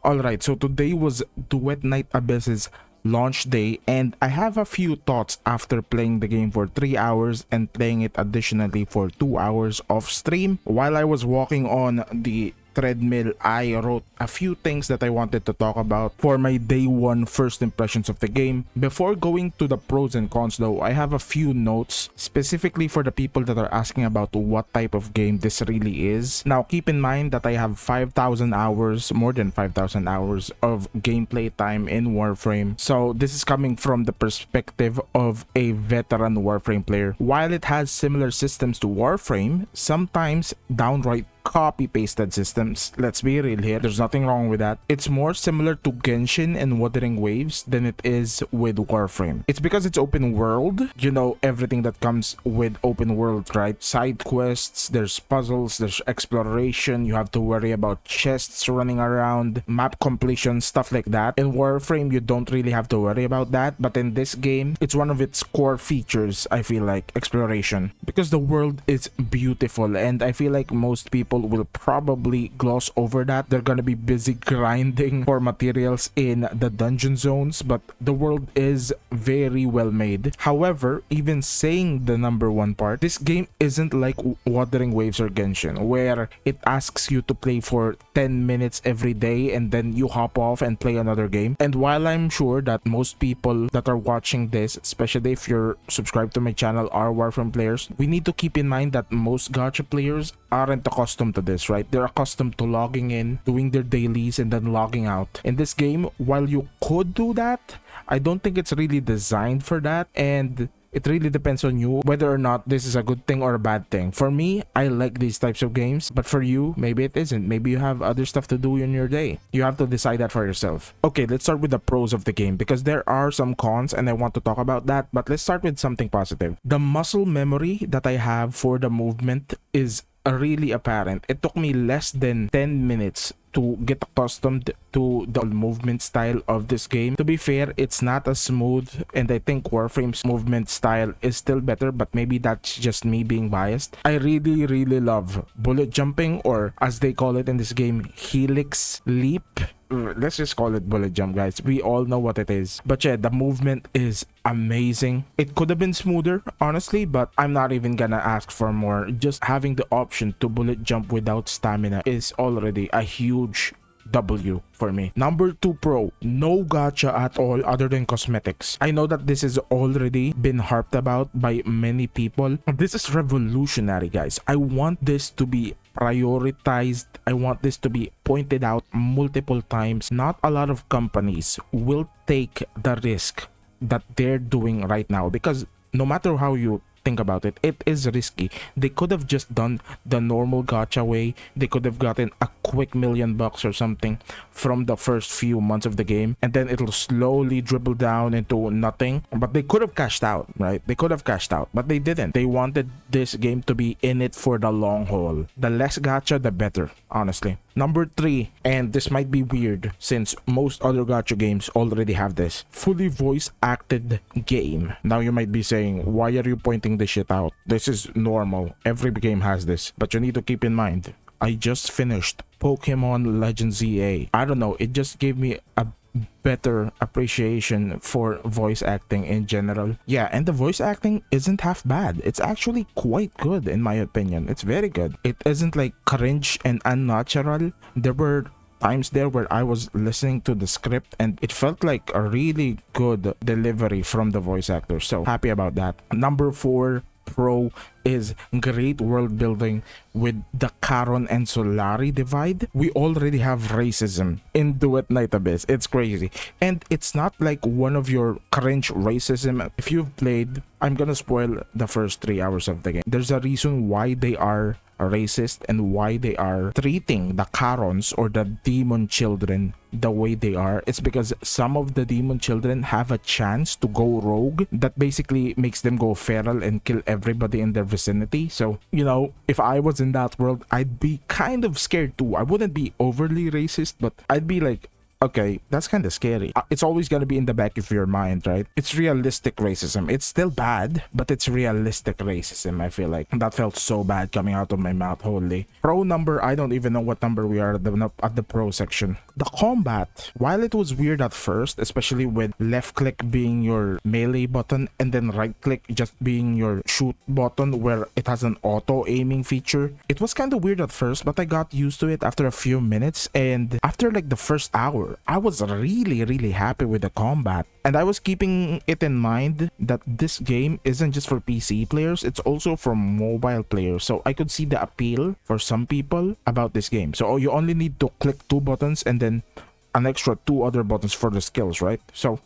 Alright, so today was Duet Night Abyss's launch day, and I have a few thoughts after playing the game for 3 hours and playing it additionally for 2 hours off stream. While I was walking on the treadmill, I wrote a few things that I wanted to talk about for my day one first impressions of the game. Before going to the pros and cons though, I have a few notes specifically for the people that are asking about what type of game this really is. Now keep in mind that I have 5,000 hours, more than 5,000 hours of gameplay time in Warframe. So this is coming from the perspective of a veteran Warframe player. While it has similar systems to Warframe, sometimes downright copy-pasted systems. Let's be real here, there's nothing wrong with that. It's more similar to Genshin and Wuthering Waves than it is with Warframe. It's because it's open world, you know, everything that comes with open world, right? Side quests, there's puzzles, there's exploration, you have to worry about chests running around, map completion, stuff like that. In Warframe, you don't really have to worry about that, but in this game, it's one of its core features, I feel like, exploration. Because the world is beautiful, and I feel like most people will probably gloss over that. They're gonna be busy grinding for materials in the dungeon zones, but the world is very well made. However, even saying the number one part, this game isn't like Wuthering Waves or Genshin, where it asks you to play for 10 minutes every day and then you hop off and play another game. And while I'm sure that most people that are watching this, especially if you're subscribed to my channel, are Warframe players, we need to keep in mind that most gacha players aren't accustomed to this, right? They're accustomed to logging in, doing their dailies, and then logging out. In this game, while you could do that, I don't think it's really designed for that, and it really depends on you whether or not this is a good thing or a bad thing. For me, I like these types of games, but for you, maybe it isn't. Maybe you have other stuff to do in your day. You have to decide that for yourself. Okay, let's start with the pros of the game because there are some cons and I want to talk about that, but let's start with something positive. The muscle memory that I have for the movement is really apparent. It took me less than 10 minutes to get accustomed to the movement style of this game. To be fair, it's not as smooth, and I think Warframe's movement style is still better, but maybe that's just me being biased. I really love bullet jumping, or as they call it in this game, helix leap. Let's just call it bullet jump, guys. We all know what it is. But yeah, the movement is amazing. It could have been smoother, honestly, but I'm not even gonna ask for more. Just having the option to bullet jump without stamina is already a huge W for me. Number 2 pro, no gacha at all other than cosmetics. I know that this has already been harped about by many people. This is revolutionary, guys. I want this to be prioritized. I want this to be pointed out multiple times. Not a lot of companies will take the risk that they're doing right now, because no matter how you think about it, it is risky. They could have just done the normal gacha way. They could have gotten a quick $1,000,000 or something from the first few months of the game, and then it'll slowly dribble down into nothing. But they could have cashed out, right? They could have cashed out, but they didn't. They wanted this game to be in it for the long haul. The less gacha, the better, honestly. Number 3, and this might be weird since most other gacha games already have this, fully voice acted game. Now you might be saying, why are you pointing this shit out? This is normal. Every game has this. But you need to keep in mind, I just finished Pokemon Legends ZA. I don't know, it just gave me a better appreciation for voice acting in general. Yeah, and the voice acting isn't half bad. It's actually quite good in my opinion. It's very good. It isn't like cringe and unnatural. There were times there where I was listening to the script and it felt like a really good delivery from the voice actor. So happy about that. Number 4 pro is great world building with the Charon and Solari divide. We already have racism in Duet Night Abyss. It's crazy. And it's not like one of your cringe racism. If you've played, I'm gonna spoil the first 3 hours of the game. There's a reason why they are racist and why they are treating the Charons or the demon children the way they are. It's because some of the demon children have a chance to go rogue that basically makes them go feral and kill everybody in their vicinity. So, you know, if I was in that world, I'd be kind of scared too. I wouldn't be overly racist, but I'd be like okay, that's kind of scary. It's always gonna be in the back of your mind, right? It's realistic racism. It's still bad, but it's realistic racism. I feel like that felt so bad coming out of my mouth. Holy pro number, I don't even know what number we are at the pro section. The combat, while it was weird at first, especially with left click being your melee button and then right click just being your shoot button where it has an auto aiming feature, it was kind of weird at first, but I got used to it after a few minutes, and after like the first hour I was really happy with the combat. And I was keeping it in mind that this game isn't just for PC players, it's also for mobile players. So I could see the appeal for some people about this game. So you only need to click 2 buttons and then an extra 2 other buttons for the skills, right? So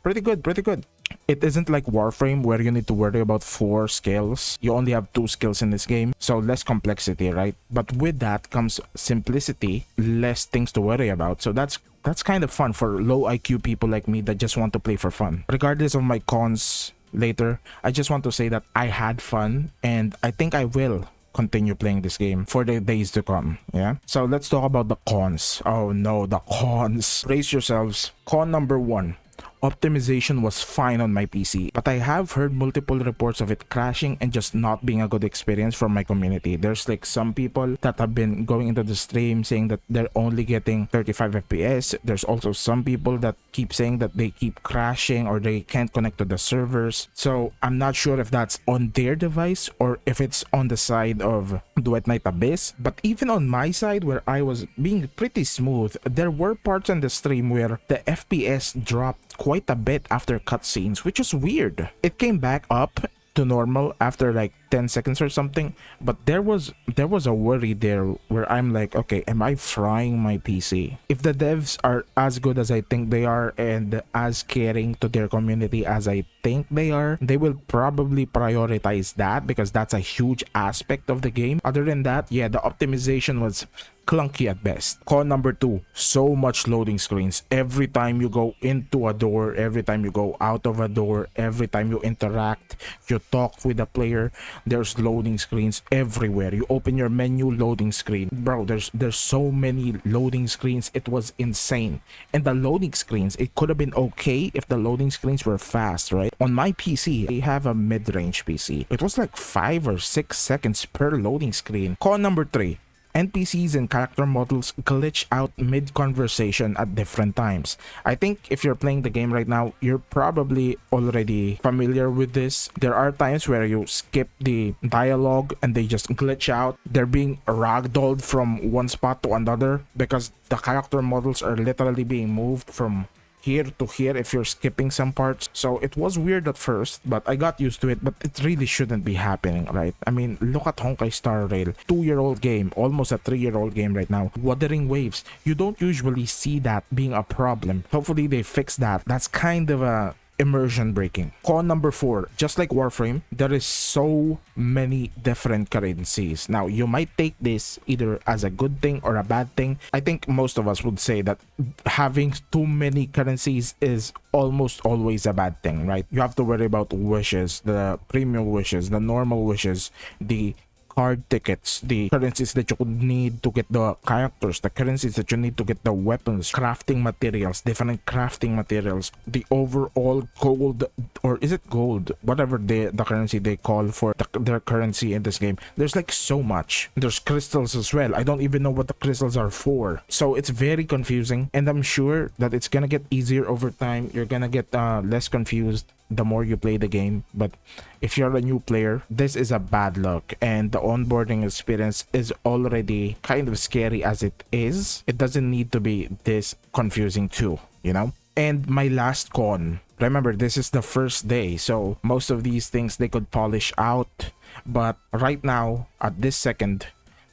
pretty good, pretty good. It isn't like Warframe where you need to worry about 4 skills. You only have 2 skills in this game, so less complexity, right? But with that comes simplicity, less things to worry about. So that's kind of fun for low IQ people like me that just want to play for fun. Regardless of my cons later, I just want to say that I had fun, and I think I will continue playing this game for the days to come. Yeah, so let's talk about the cons. Oh no, the cons. Brace yourselves. Con number 1, optimization was fine on my PC, but I have heard multiple reports of it crashing and just not being a good experience from my community. There's like some people that have been going into the stream saying that they're only getting 35 FPS. There's also some people that keep saying that they keep crashing or they can't connect to the servers. So I'm not sure if that's on their device or if it's on the side of Duet Night Abyss. But even on my side, where I was being pretty smooth, there were parts on the stream where the FPS dropped quite a bit after cutscenes, which is weird. It came back up to normal after like 10 seconds or something, but there was a worry there where I'm like, okay, am I frying my PC? If the devs are as good as I think they are and as caring to their community as I think they are, they will probably prioritize that because that's a huge aspect of the game. Other than that, yeah, the optimization was clunky at best. Con number 2, so much loading screens. Every time you go into a door, every time you go out of a door, every time you interact, you talk with a player, there's loading screens everywhere. You open your menu, loading screen. Bro, there's so many loading screens. It was insane. And the loading screens, it could have been okay if the loading screens were fast, right? On my PC, I have a mid-range PC. It was like 5 or 6 seconds per loading screen. Con number 3, NPCs and character models glitch out mid-conversation at different times. I think if you're playing the game right now, you're probably already familiar with this. There are times where you skip the dialogue and they just glitch out. They're being ragdolled from one spot to another because the character models are literally being moved from here to here if you're skipping some parts. So it was weird at first, but I got used to it. But it really shouldn't be happening, right? I mean, look at Honkai Star Rail, 2-year-old game, almost a 3-year-old game right now. Wuthering Waves, you don't usually see that being a problem. Hopefully they fix that. That's kind of a immersion breaking. Con number 4, just like Warframe, there is so many different currencies. Now, you might take this either as a good thing or a bad thing. I think most of us would say that having too many currencies is almost always a bad thing, right? You have to worry about wishes, the premium wishes, the normal wishes, the card tickets, the currencies that you could need to get the characters, the currencies that you need to get the weapons, crafting materials, different crafting materials, the overall gold, or is it gold? Whatever the currency they call for their currency in this game. There's like so much. There's crystals as well. I don't even know what the crystals are for. So it's very confusing, and I'm sure that it's gonna get easier over time. You're gonna get less confused the more you play the game. But if you're a new player, this is a bad luck, and the onboarding experience is already kind of scary as it is. It doesn't need to be this confusing too, you know? And my last con, remember, this is the first day, so most of these things they could polish out, but right now at this second,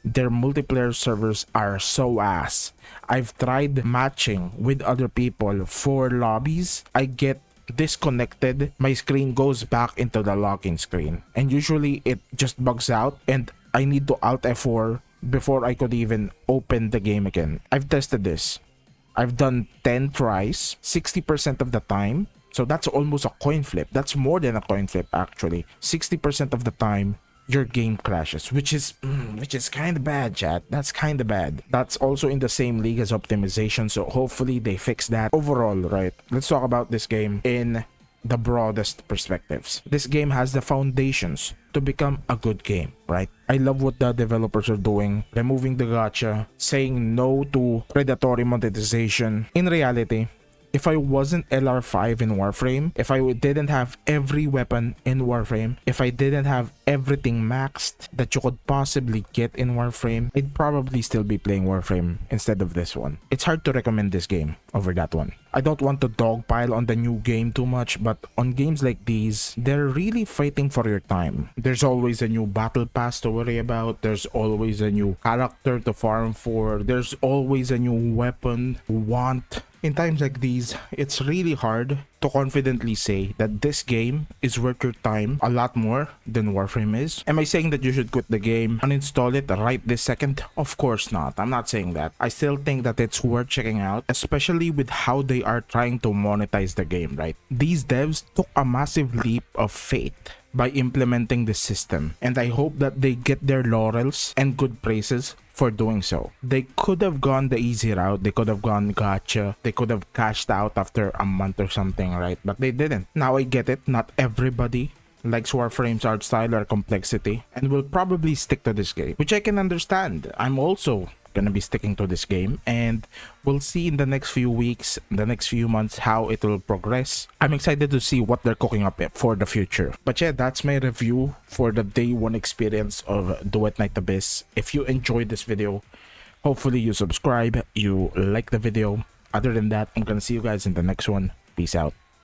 their multiplayer servers are so ass. I've tried matching with other people for lobbies. I get disconnected, my screen goes back into the login screen, and usually it just bugs out and I need to Alt F4 before I could even open the game again. I've tested this. I've done 10 tries, 60% of the time, so that's almost a coin flip. That's more than a coin flip actually. 60% of the time your game crashes, which is kind of bad, chat. That's kind of bad. That's also in the same league as optimization, so hopefully they fix that. Overall, right, let's talk about this game in the broadest perspectives. This game has the foundations to become a good game, right? I love what the developers are doing, removing the gacha, saying no to predatory monetization. In reality, if I wasn't LR5 in Warframe, if I didn't have every weapon in Warframe, if I didn't have everything maxed that you could possibly get in Warframe, I'd probably still be playing Warframe instead of this one. It's hard to recommend this game over that one. I don't want to dogpile on the new game too much, but on games like these, they're really fighting for your time. There's always a new battle pass to worry about. There's always a new character to farm for. There's always a new weapon to want. In times like these, it's really hard to confidently say that this game is worth your time a lot more than Warframe is. Am I saying that you should quit the game, uninstall it right this second? Of course not. I'm not saying that. I still think that it's worth checking out, especially with how they are trying to monetize the game, right? These devs took a massive leap of faith by implementing this system, and I hope that they get their laurels and good praises for doing so. They could have gone the easy route, they could have gone gacha, they could have cashed out after a month or something, right? But they didn't. Now I get it, not everybody likes Warframe's art style or complexity and will probably stick to this game, which I can understand. I'm also gonna be sticking to this game, and we'll see in the next few weeks, the next few months, how it will progress. I'm excited to see what they're cooking up for the future. But yeah, that's my review for the day one experience of Duet Night Abyss. If you enjoyed this video, hopefully you subscribe, you like the video. Other than that, I'm gonna see you guys in the next one. Peace out.